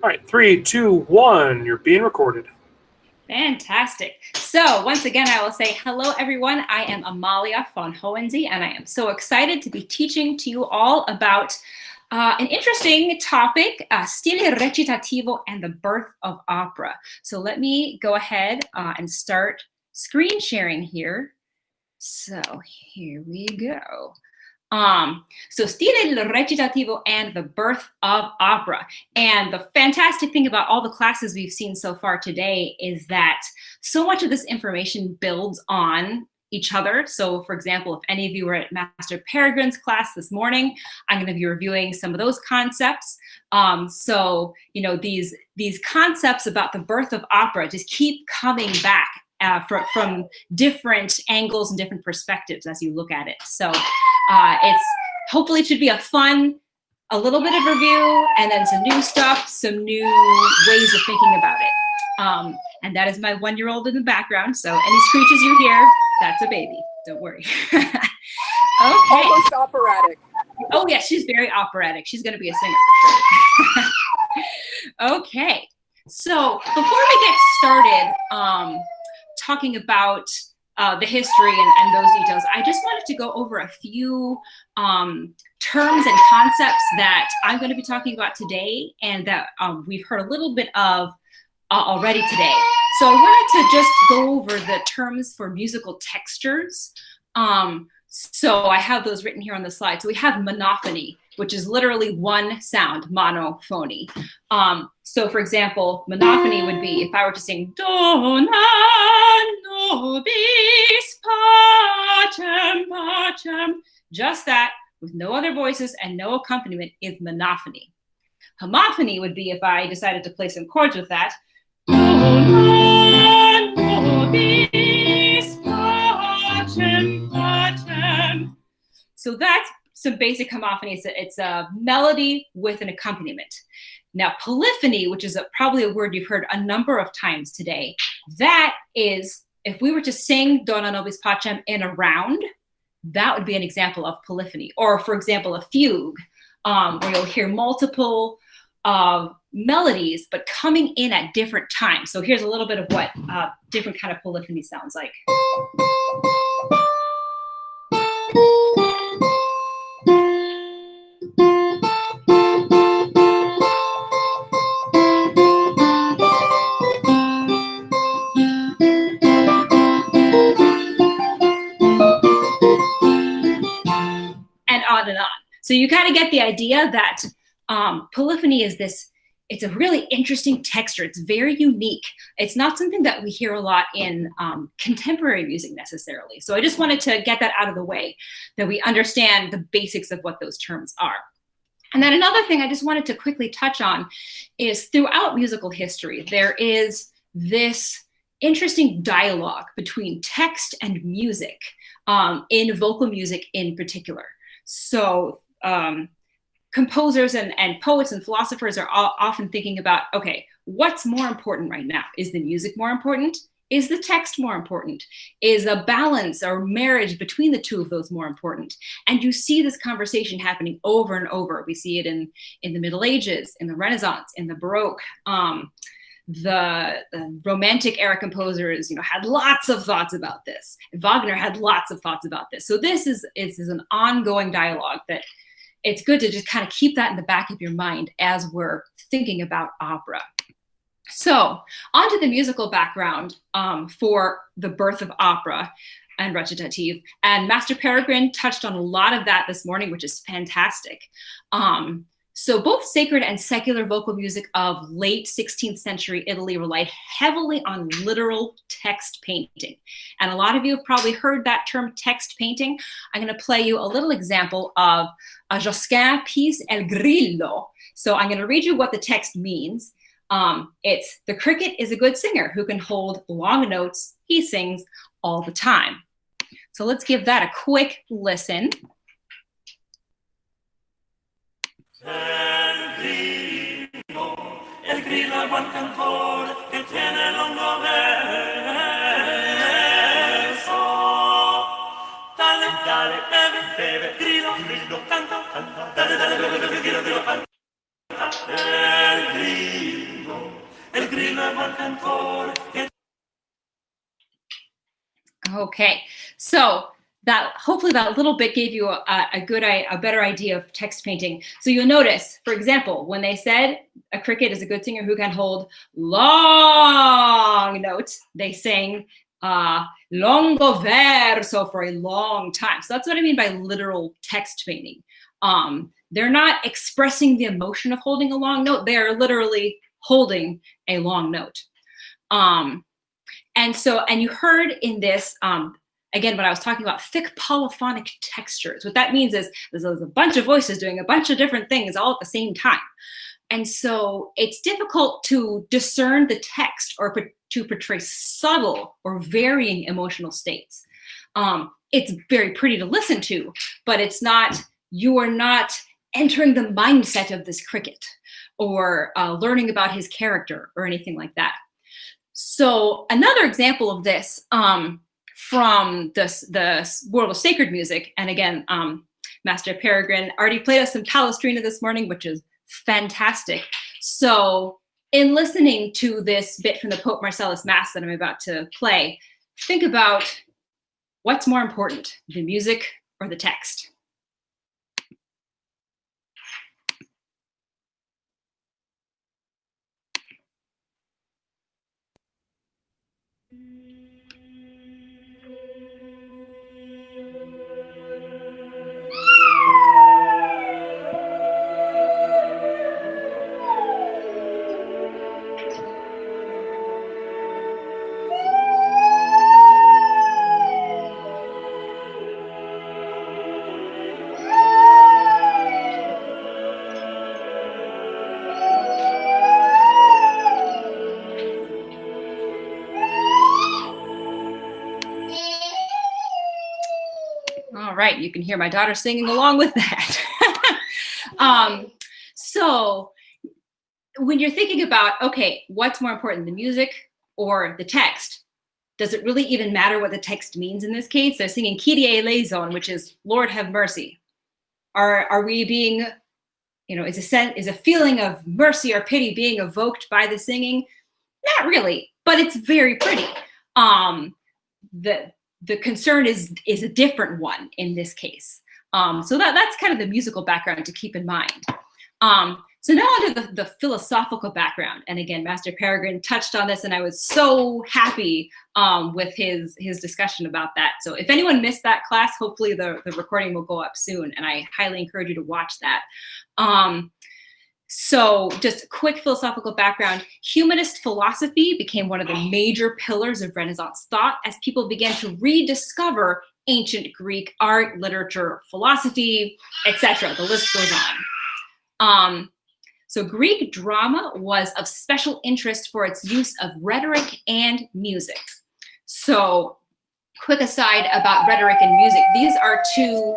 All right, 3, 2, 1. You're being recorded. Fantastic. So once again, I will say hello, everyone. I am Amalie von Hohensee, and I am so excited to be teaching to you all about an interesting topic, stile recitativo and the birth of opera. So let me go ahead and start screen sharing here. So here we go. So stile recitativo and the birth of opera. And the fantastic thing about all the classes we've seen so far today is that so much of this information builds on each other. So for example, if any of you were at Master Peregrine's class this morning, I'm going to be reviewing some of those concepts. So, you know, these concepts about the birth of opera just keep coming back from different angles and different perspectives as you look at it. So it's hopefully it should be a little bit of review, and then some new stuff, some new ways of thinking about it. And that is my 1-year-old in the background. So any screeches you hear, that's a baby. Don't worry. Okay. Almost operatic. Oh yeah, she's very operatic. She's going to be a singer for sure. Okay. So before we get started talking about the history and those details, I just wanted to go over a few terms and concepts that I'm going to be talking about today and that we've heard a little bit of already today. So I wanted to just go over the terms for musical textures. So I have those written here on the slide. So we have monophony, which is literally one sound, monophony. So for example, monophony would be if I were to sing Dona nobis pacem pacem, just that with no other voices and no accompaniment is monophony. Homophony would be if I decided to play some chords with that. Dona nobis pacem pacem. So that's some basic homophony. It's a melody with an accompaniment. Now, polyphony, which is probably a word you've heard a number of times today, that is, if we were to sing Dona nobis pacem in a round, that would be an example of polyphony. Or, for example, a fugue, where you'll hear multiple melodies, but coming in at different times. So here's a little bit of what different kind of polyphony sounds like. And on and on. So you kind of get the idea that polyphony is this, it's a really interesting texture. It's very unique. It's not something that we hear a lot in contemporary music necessarily. So I just wanted to get that out of the way, that we understand the basics of what those terms are. And then another thing I just wanted to quickly touch on is throughout musical history, there is this interesting dialogue between text and music, in vocal music in particular. So composers and poets and philosophers are often thinking about, okay, what's more important right now? Is the music more important? Is the text more important? Is a balance or marriage between the two of those more important? And you see this conversation happening over and over. We see it in the Middle Ages, in the Renaissance, in the Baroque. The Romantic era composers, had lots of thoughts about this. Wagner had lots of thoughts about this. So this is an ongoing dialogue that it's good to just kind of keep that in the back of your mind as we're thinking about opera. So onto the musical background for the birth of opera and recitative. And Master Peregrine touched on a lot of that this morning, which is fantastic. So both sacred and secular vocal music of late 16th century Italy relied heavily on literal text painting. And a lot of you have probably heard that term text painting. I'm going to play you a little example of a Josquin piece, El Grillo. So I'm going to read you what the text means. It's, the cricket is a good singer who can hold long notes. He sings all the time. So let's give that a quick listen. El grillo al buon cantore che tiene lungo verso. Dale, beve, grillo, canta, dale, beve, grillo, canta. El grillo grilla buen cantor que Okay, so that hopefully that little bit gave you a better idea of text painting. So you'll notice, for example, when they said a cricket is a good singer who can hold long notes, they sang lungo verso for a long time. So that's what I mean by literal text painting. They're not expressing the emotion of holding a long note. They are literally holding a long note. And you heard in this, again, when I was talking about thick polyphonic textures, what that means is there's a bunch of voices doing a bunch of different things all at the same time. And so it's difficult to discern the text or to portray subtle or varying emotional states. It's very pretty to listen to, but it's not, you are not entering the mindset of this cricket or learning about his character or anything like that. So another example of this from the world of sacred music, and again, Master Peregrine already played us some Palestrina this morning, which is fantastic. So in listening to this bit from the Pope Marcellus Mass that I'm about to play, think about what's more important, the music or the text? All right, you can hear my daughter singing along with that. So when you're thinking about, okay, what's more important, the music or the text? Does it really even matter what the text means in this case? They're singing Kyrie eleison, which is Lord have mercy. Are we being, is a feeling of mercy or pity being evoked by the singing? Not really, but it's very pretty. The concern is a different one in this case. So that's kind of the musical background to keep in mind. So now onto the philosophical background. And again, Master Peregrine touched on this, and I was so happy with his discussion about that. So if anyone missed that class, hopefully the recording will go up soon, and I highly encourage you to watch that. So just a quick philosophical background. Humanist philosophy became one of the major pillars of Renaissance thought as people began to rediscover ancient Greek art, literature, philosophy, etc. The list goes on. So Greek drama was of special interest for its use of rhetoric and music. So quick aside about rhetoric and music. These are two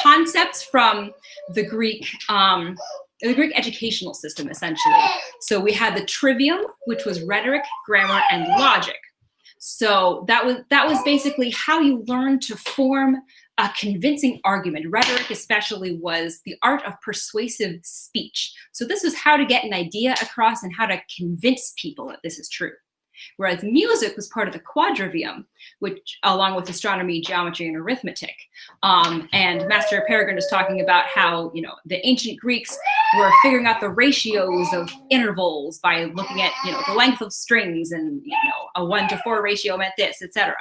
concepts from the Greek educational system, essentially. So we had the trivium, which was rhetoric, grammar, and logic. So that was basically how you learn to form a convincing argument. Rhetoric especially was the art of persuasive speech. So this was how to get an idea across and how to convince people that this is true. Whereas music was part of the quadrivium, which along with astronomy, geometry, and arithmetic. And Master Peregrine was talking about how, the ancient Greeks were figuring out the ratios of intervals by looking at, the length of strings, and, a 1-to-4 ratio meant this, etc.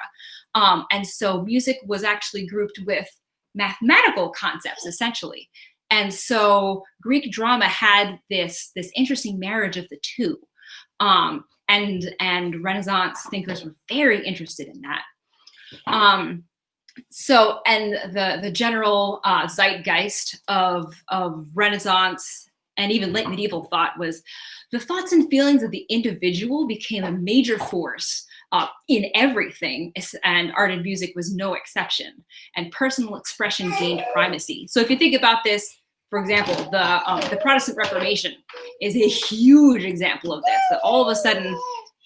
And so music was actually grouped with mathematical concepts, essentially. And so Greek drama had this interesting marriage of the two. And Renaissance thinkers were very interested in that. So, and the general zeitgeist of Renaissance and even late medieval thought was the thoughts and feelings of the individual became a major force in everything, and art and music was no exception. And personal expression gained primacy. So if you think about this, for example, the Protestant Reformation is a huge example of this, that all of a sudden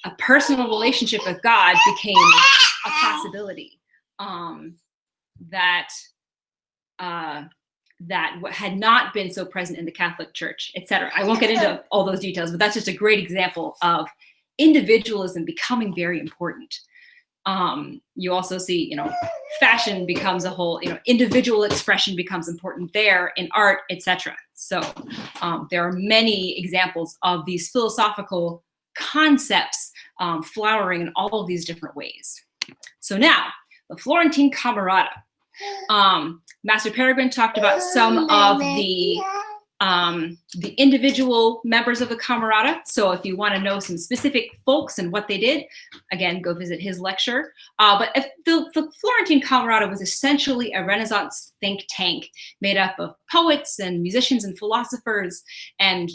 a personal relationship with God became a possibility, that had not been so present in the Catholic Church, etc. I won't get into all those details, but that's just a great example of individualism becoming very important. You also see, fashion becomes a whole, individual expression becomes important there in art, etc. So there are many examples of these philosophical concepts flowering in all of these different ways. So now, the Florentine Camerata. Master Peregrine talked about some of the individual members of the Camerata. So if you want to know some specific folks and what they did, again, go visit his lecture. But if the Florentine Camerata was essentially a Renaissance think tank made up of poets and musicians and philosophers and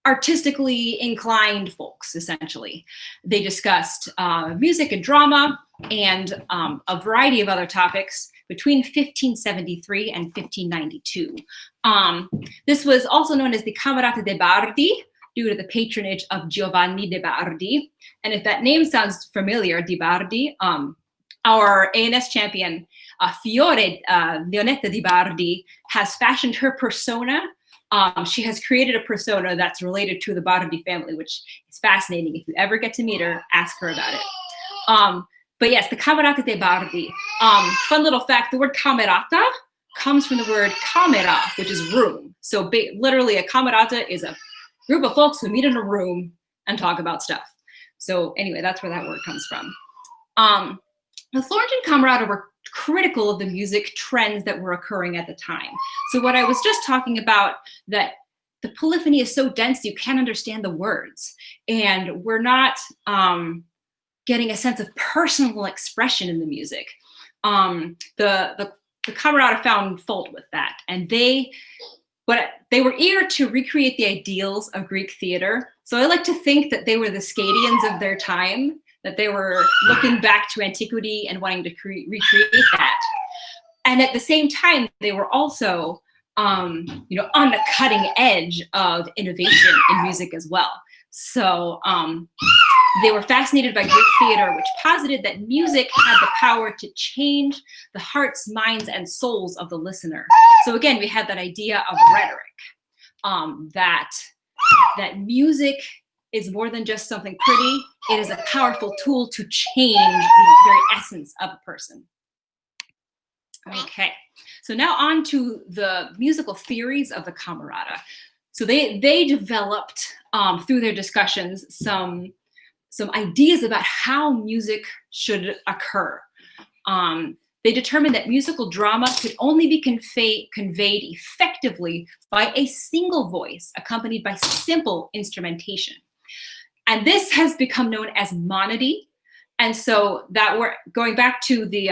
artistically inclined folks, essentially. They discussed music and drama and a variety of other topics between 1573 and 1592. This was also known as the Camerata de' Bardi, due to the patronage of Giovanni de' Bardi. And if that name sounds familiar, de' Bardi, our ANS champion, Fiore Leonetta de' Bardi, has fashioned her persona. She has created a persona that's related to the Bardi family, which is fascinating. If you ever get to meet her, ask her about it. But yes, the Camerata de' Bardi. Fun little fact, the word camerata comes from the word camera, which is room. So literally a camerata is a group of folks who meet in a room and talk about stuff. So anyway, that's where that word comes from. The Florentine Camerata were critical of the music trends that were occurring at the time. So what I was just talking about, that the polyphony is so dense you can't understand the words, and we're not getting a sense of personal expression in the music. The Camerata found fault with that, and they were eager to recreate the ideals of Greek theater. So I like to think that they were the Scadians of their time, that they were looking back to antiquity and wanting to recreate that. And at the same time, they were also on the cutting edge of innovation in music as well. So they were fascinated by Greek theater, which posited that music had the power to change the hearts, minds, and souls of the listener. So again, we had that idea of rhetoric, that music is more than just something pretty. It is a powerful tool to change the very essence of a person. Okay, so now on to the musical theories of the Camerata. So they developed through their discussions some ideas about how music should occur. They determined that musical drama could only be conveyed effectively by a single voice accompanied by simple instrumentation. And this has become known as monody. And so that we're going back to the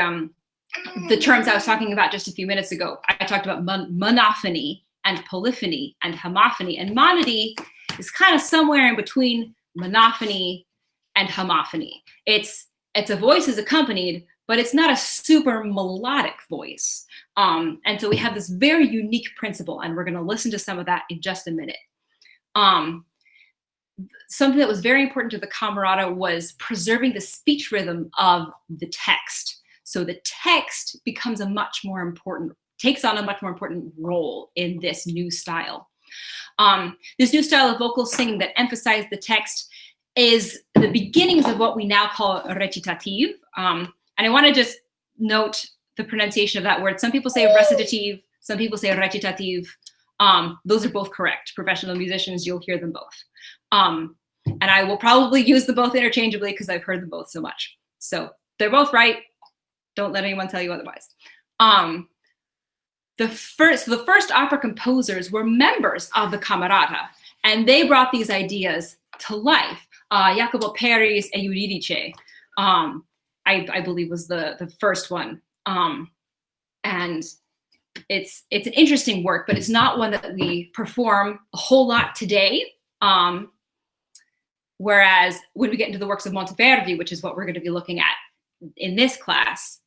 terms I was talking about just a few minutes ago. I talked about monophony and polyphony and homophony. And monody is kind of somewhere in between monophony and homophony. It's a voice is accompanied, but it's not a super melodic voice. And so we have this very unique principle, and we're going to listen to some of that in just a minute. Something that was very important to the Camerata was preserving the speech rhythm of the text. So the text becomes takes on a much more important role in this new style. This new style of vocal singing that emphasized the text is the beginnings of what we now call recitative. And I want to just note the pronunciation of that word. Some people say recitative, some people say recitative. Those are both correct. Professional musicians, you'll hear them both. And I will probably use them both interchangeably because I've heard them both so much. So they're both right. Don't let anyone tell you otherwise. The first opera composers were members of the Camerata, and they brought these ideas to life. Jacopo Peri's E Euridice, I believe, was the first one. And it's an interesting work, but it's not one that we perform a whole lot today. Whereas when we get into the works of Monteverdi, which is what we're going to be looking at in this class,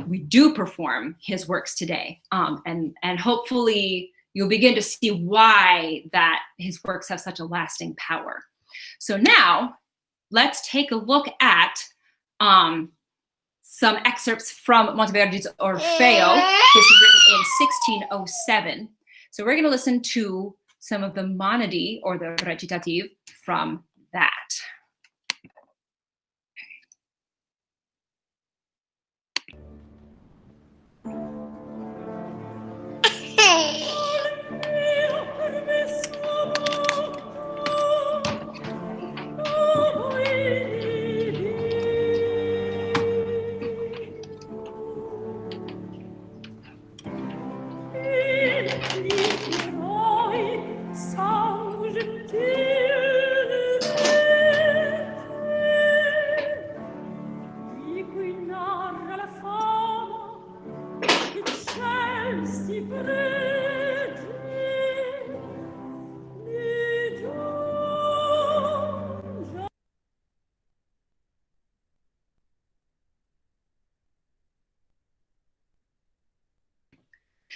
we do perform his works today. And hopefully you'll begin to see why that his works have such a lasting power. So now let's take a look at some excerpts from Monteverdi's Orfeo. This is written in 1607. So we're going to listen to some of the monody, or the recitative, from that.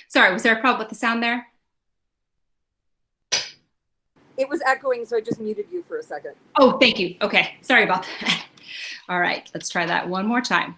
Sorry, was there a problem with the sound there? It was echoing, so I just muted you for a second. Oh, thank you. Okay, sorry about that. All right, let's try that one more time.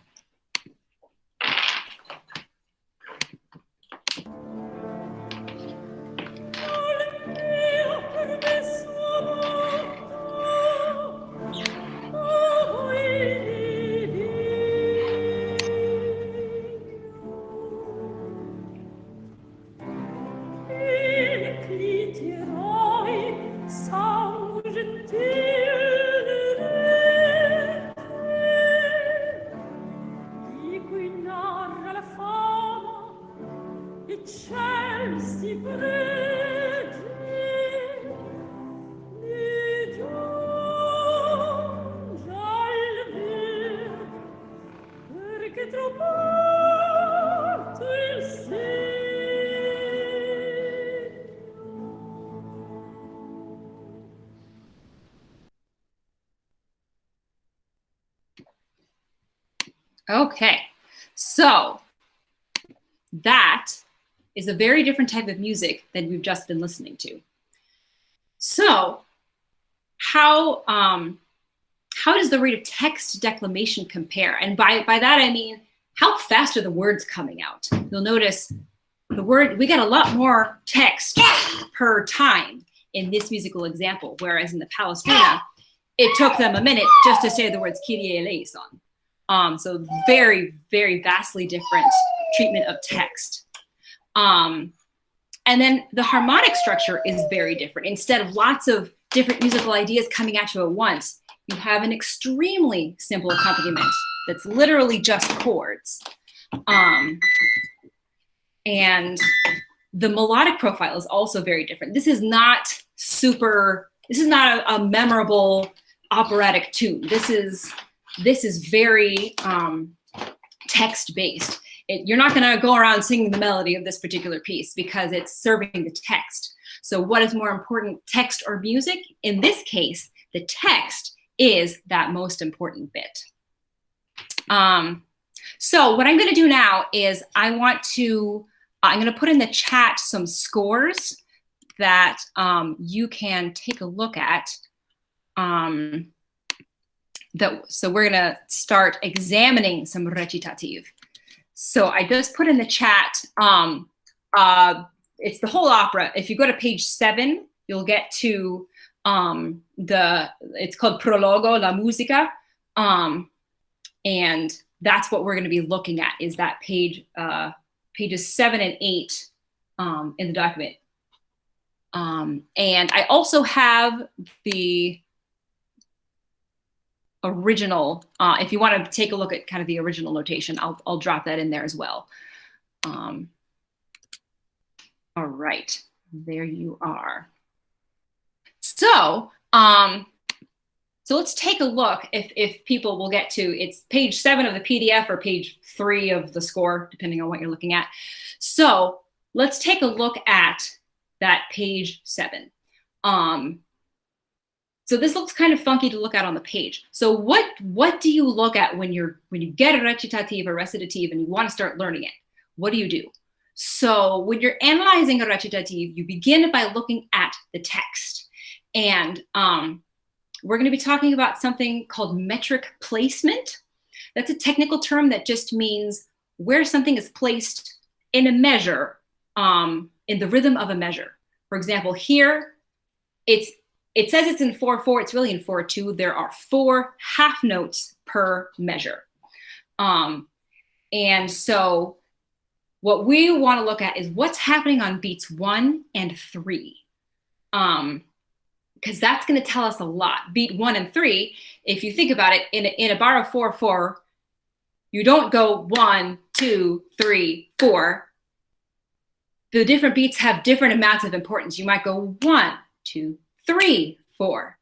Okay, so that is a very different type of music than we've just been listening to. So how does the rate of text declamation compare? And by that I mean, how fast are the words coming out? You'll notice we get a lot more text per time in this musical example, whereas in the Palestrina, it took them a minute just to say the words Kyrie eleison. So very, very vastly different treatment of text. And then the harmonic structure is very different. Instead of lots of different musical ideas coming at you at once, you have an extremely simple accompaniment that's literally just chords. And the melodic profile is also very different. This is not a memorable operatic tune. This is very text-based. You're not going to go around singing the melody of this particular piece because it's serving the text. So what is more important, text or music? In this case, the text is that most important bit. So what I'm going to do now is I'm going to put in the chat some scores that you can take a look at. So we're going to start examining some recitative. So I just put in the chat, it's the whole opera. If you go to page 7, you'll get to it's called Prologo, La Musica. And that's what we're going to be looking at, is that pages 7 and 8 in the document. And I also have the original, if you want to take a look at kind of the original notation, I'll drop that in there as well. All right, there you are. So let's take a look if people will get to, it's page 7 of the PDF or page 3 of the score, depending on what you're looking at. So let's take a look at that page 7. So this looks kind of funky to look at on the page. So what do you look at when you get a recitative or recitative and you want to start learning it? What do you do? So when you're analyzing a recitative, you begin by looking at the text. And we're going to be talking about something called metric placement. That's a technical term that just means where something is placed in a measure, in the rhythm of a measure. For example, here, it says it's in 4/4, it's really in 4/2. There are 4 half notes per measure. And so what we want to look at is what's happening on beats 1 and 3. Because that's going to tell us a lot. Beat 1 and 3, if you think about it, in a bar of 4/4, you don't go 1, 2, 3, 4. The different beats have different amounts of importance. You might go 1, 2, 3, 4.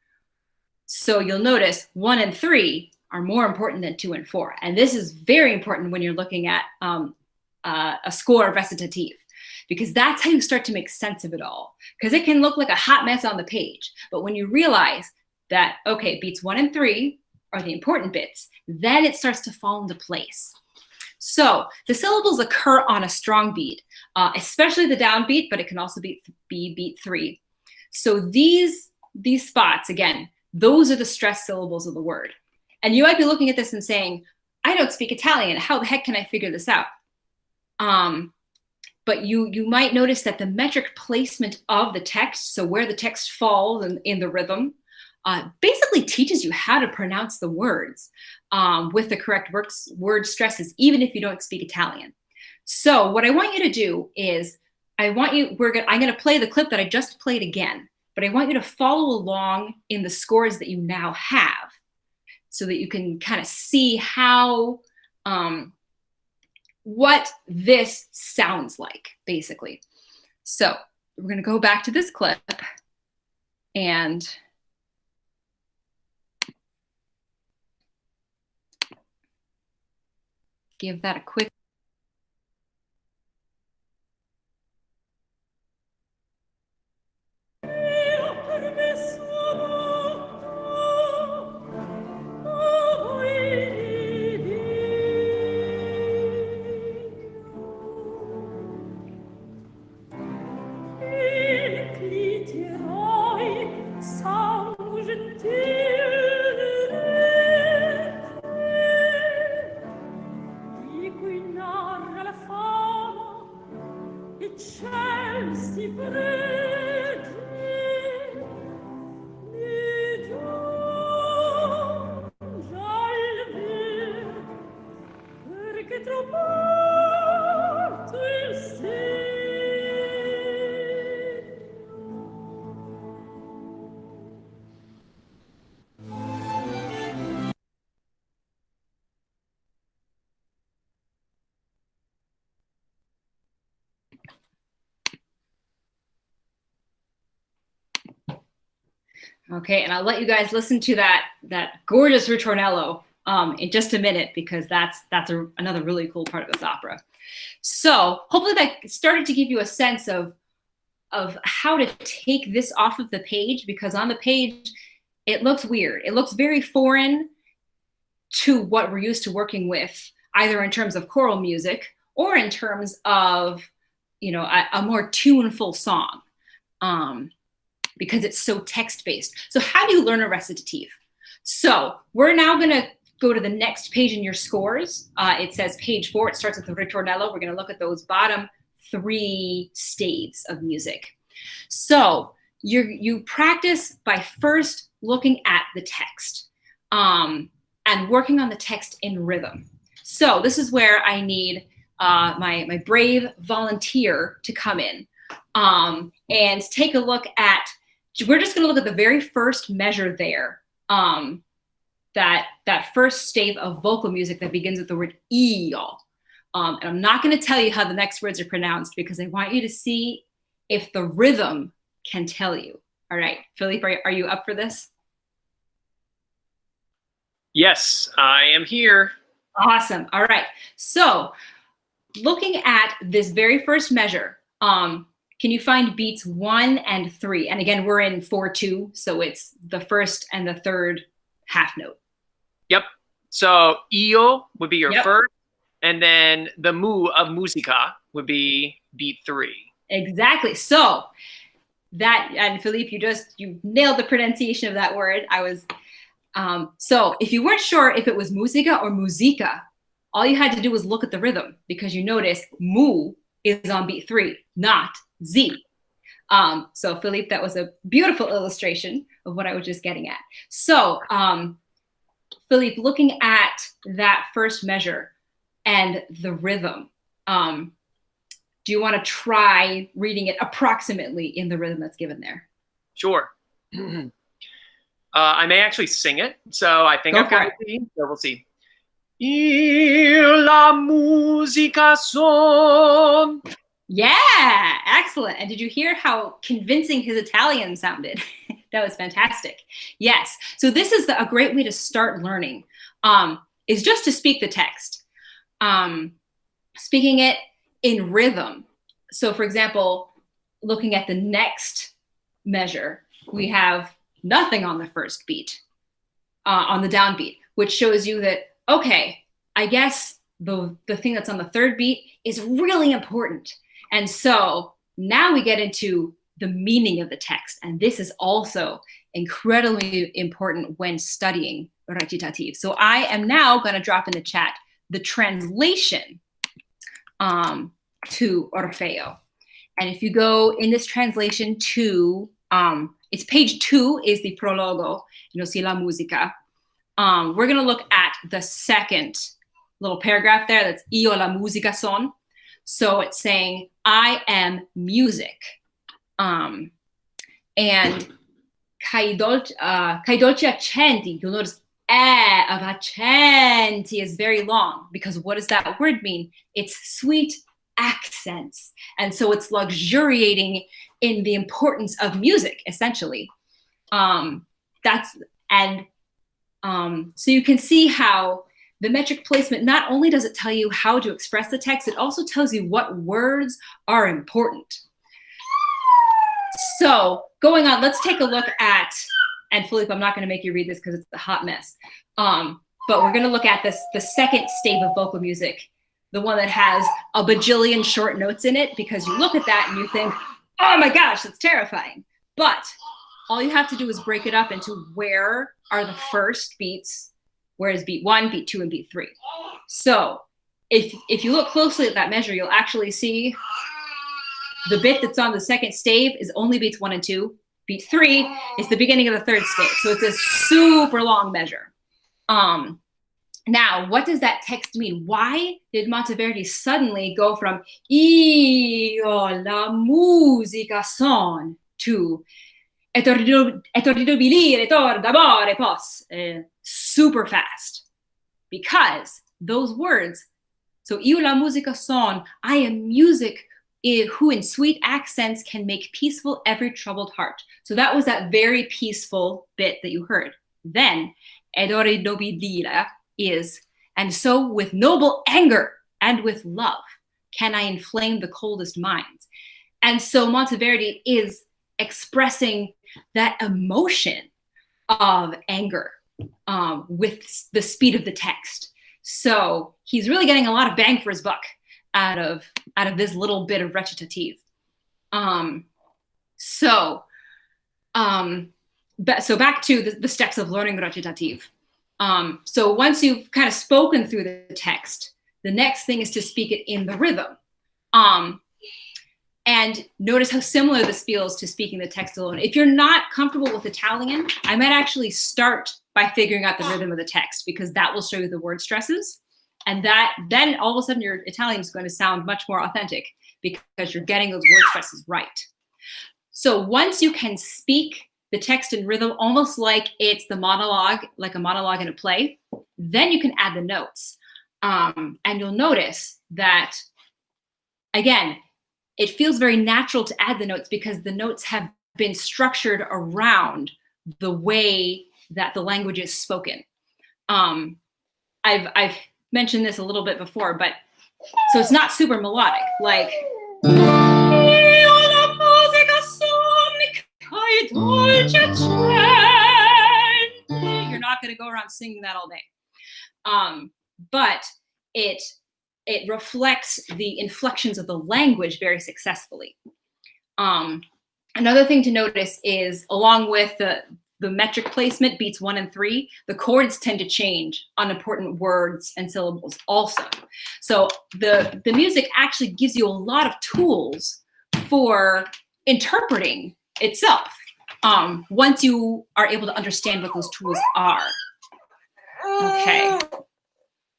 So you'll notice 1 and 3 are more important than 2 and 4. And this is very important when you're looking at a score of recitative, because that's how you start to make sense of it all. Because it can look like a hot mess on the page. But when you realize that, okay, beats 1 and 3 are the important bits, then it starts to fall into place. So the syllables occur on a strong beat, especially the downbeat, but it can also be beat 3. So these spots, again, those are the stressed syllables of the word. And you might be looking at this and saying, I don't speak Italian. How the heck can I figure this out? But you might notice that the metric placement of the text, so where the text falls in the rhythm, basically teaches you how to pronounce the words with the correct word stresses, even if you don't speak Italian. So what I want you to do is, I'm going to play the clip that I just played again, but I want you to follow along in the scores that you now have, so that you can kind of see how, what this sounds like, basically. So we're going to go back to this clip and give that a quick. Okay, and I'll let you guys listen to that gorgeous ritornello in just a minute, because that's another really cool part of this opera. So hopefully that started to give you a sense of how to take this off of the page, because on the page it looks weird. It looks very foreign to what we're used to working with, either in terms of choral music or in terms of, you know, a more tuneful song. Because it's so text-based. So how do you learn a recitative? So we're now gonna go to the next page in your scores. It says page 4, it starts with the ritornello. We're gonna look at those bottom 3 staves of music. So you practice by first looking at the text and working on the text in rhythm. So this is where I need my brave volunteer to come in and take a look at, we're just gonna look at the very first measure there, that first stave of vocal music that begins with the word io. And I'm not gonna tell you how the next words are pronounced, because I want you to see if the rhythm can tell you. All right, Philippe, are you up for this? Yes, I am here. Awesome, all right. So looking at this very first measure, can you find beats 1 and 3? And again, we're in 4/2, so it's the first and the third half note. Yep. So io would be your Yep. first, and then the mu of musica would be beat 3. Exactly. So that, and Philippe, you nailed the pronunciation of that word. So if you weren't sure if it was musica or musica, all you had to do was look at the rhythm, because you notice mu is on beat 3, not Z. So Philippe, that was a beautiful illustration of what I was just getting at. So Philippe, looking at that first measure and the rhythm, do you want to try reading it approximately in the rhythm that's given there? Sure. I may actually sing it, so I think Go I've got for it. So we'll see. La musica son. Yeah, excellent. And did you hear how convincing his Italian sounded? That was fantastic. Yes. So this is a great way to start learning, is just to speak the text. Speaking it in rhythm. So for example, looking at the next measure, we have nothing on the first beat, on the downbeat, which shows you that, okay, I guess the thing that's on the third beat is really important. And so now we get into the meaning of the text. And this is also incredibly important when studying recitative. So I am now going to drop in the chat the translation to Orfeo. And if you go in this translation to, it's page 2 is the prologo, si la musica. We're going to look at the second little paragraph there. That's io la musica son. So it's saying, I am music. And kai dolci accenti, you'll notice of accenti is very long, because what does that word mean? It's sweet accents. And so it's luxuriating in the importance of music, essentially. So you can see how the metric placement, not only does it tell you how to express the text, it also tells you what words are important. So going on, let's take a look at, and Philippe, I'm not going to make you read this because it's a hot mess, but we're going to look at the second stave of vocal music, the one that has a bajillion short notes in it, because you look at that and you think, oh my gosh, that's terrifying. But all you have to do is break it up into where are the first beats, where is beat 1, beat 2, and beat 3. So if you look closely at that measure, you'll actually see the bit that's on the second stave is only beats 1 and 2. Beat 3 is the beginning of the third stave. So it's a super long measure. Now, what does that text mean? Why did Monteverdi suddenly go from io la musica son to et ordido bilire tor d'amore pos super fast? Because those words, so io la musica son, I am music who in sweet accents can make peaceful every troubled heart. So that was that very peaceful bit that you heard. Then ed ore nobilire is, and so with noble anger and with love can I inflame the coldest minds. And so Monteverdi is expressing that emotion of anger with the speed of the text. So he's really getting a lot of bang for his buck out of this little bit of recitative. So back to the steps of learning recitative. So once you've kind of spoken through the text, the next thing is to speak it in the rhythm. And notice how similar this feels to speaking the text alone. If you're not comfortable with Italian, I might actually start by figuring out the rhythm of the text, because that will show you the word stresses. And then all of a sudden your Italian is going to sound much more authentic, because you're getting those word stresses right. So once you can speak the text in rhythm, almost like it's the monologue, like a monologue in a play, then you can add the notes. And you'll notice that, again, it feels very natural to add the notes, because the notes have been structured around the way that the language is spoken. I've mentioned this a little bit before, but so it's not super melodic, like you're not going to go around singing that all day. But it reflects the inflections of the language very successfully. Another thing to notice is, along with the metric placement, beats 1 and 3, the chords tend to change on important words and syllables also. So the music actually gives you a lot of tools for interpreting itself once you are able to understand what those tools are. Okay.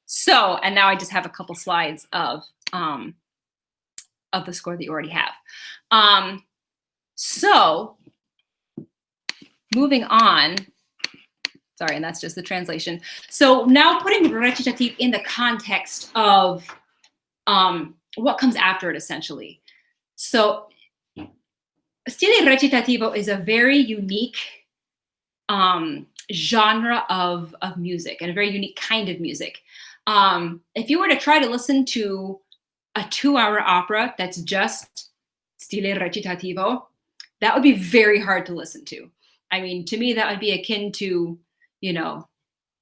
So, and now I just have a couple slides of the score that you already have. So moving on, sorry, and that's just the translation. So now putting recitative in the context of what comes after it, essentially. So stile recitativo is a very unique genre of music, and a very unique kind of music. If you were to try to listen to a 2-hour opera that's just stile recitativo, that would be very hard to listen to. I mean, to me, that would be akin to, you know,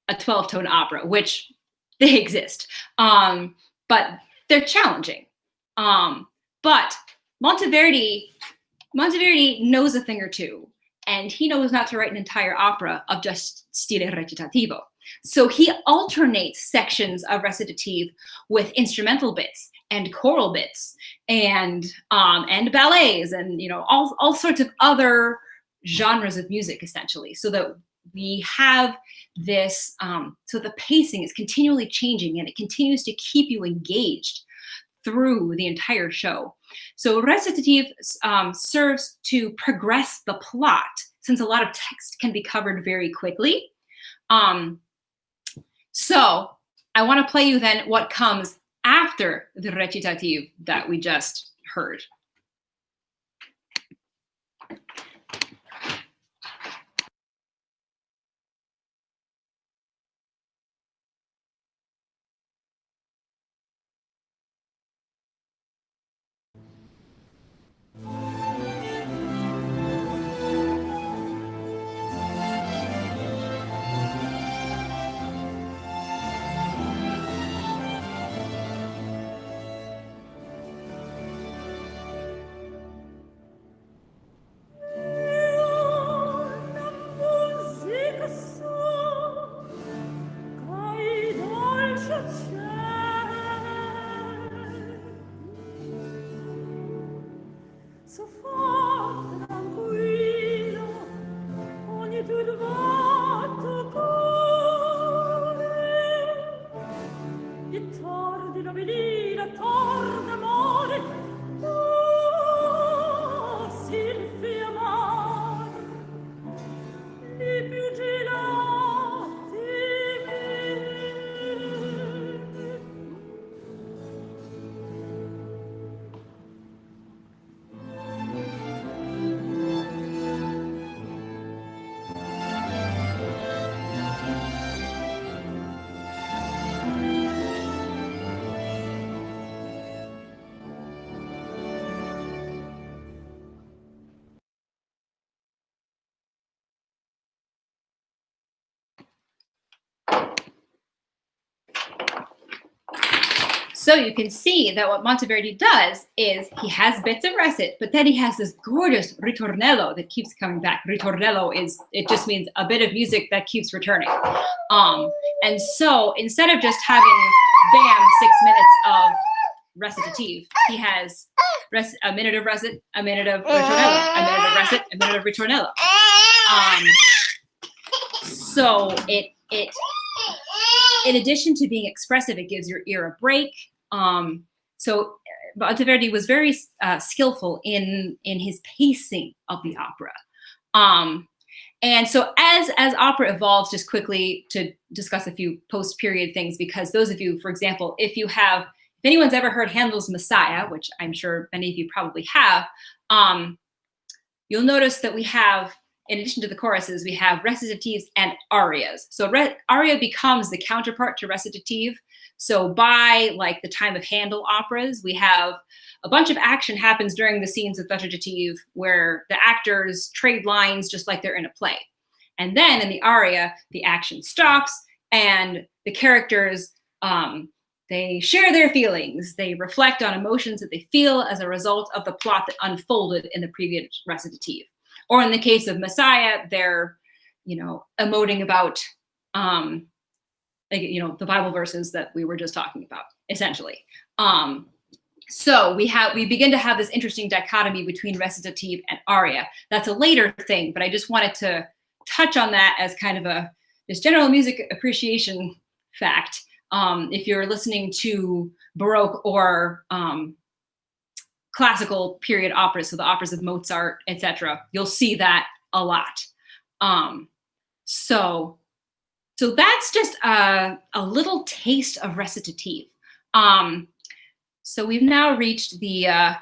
a 12-tone opera, which they exist, but they're challenging. But Monteverdi knows a thing or two, and he knows not to write an entire opera of just stile recitativo. So he alternates sections of recitative with instrumental bits and choral bits and ballets and, you know, all sorts of other genres of music, essentially, so that we have this, so the pacing is continually changing and it continues to keep you engaged through the entire show. So recitative serves to progress the plot, since a lot of text can be covered very quickly. So I want to play you then what comes after the recitative that we just heard. So you can see that what Monteverdi does is he has bits of recit, but then he has this gorgeous ritornello that keeps coming back. Ritornello it just means a bit of music that keeps returning. And so instead of just having, bam, 6 minutes of recitative, he has a minute of recit, a minute of ritornello, a minute of recit, a minute of ritornello. So it in addition to being expressive, it gives your ear a break. So Monteverdi was very skillful in his pacing of the opera. And so as opera evolves, just quickly to discuss a few post-period things, because those of you, for example, if anyone's ever heard Handel's Messiah, which I'm sure many of you probably have, you'll notice that we have, in addition to the choruses, we have recitatives and arias. So aria becomes the counterpart to recitative. So by like the time of Handel operas, we have a bunch of action happens during the scenes of recitative where the actors trade lines just like they're in a play. And then in the aria, the action stops and the characters, they share their feelings. They reflect on emotions that they feel as a result of the plot that unfolded in the previous recitative. Or in the case of Messiah, they're emoting about, the Bible verses that we were just talking about, essentially. So we begin to have this interesting dichotomy between recitative and aria. That's a later thing, but I just wanted to touch on that as kind of a just general music appreciation fact. If you're listening to Baroque or classical period operas, so the operas of Mozart, etc., you'll see that a lot. So that's just a little taste of recitative. So we've now reached the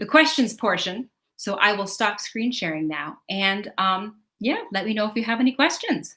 questions portion. So I will stop screen sharing now, and let me know if you have any questions.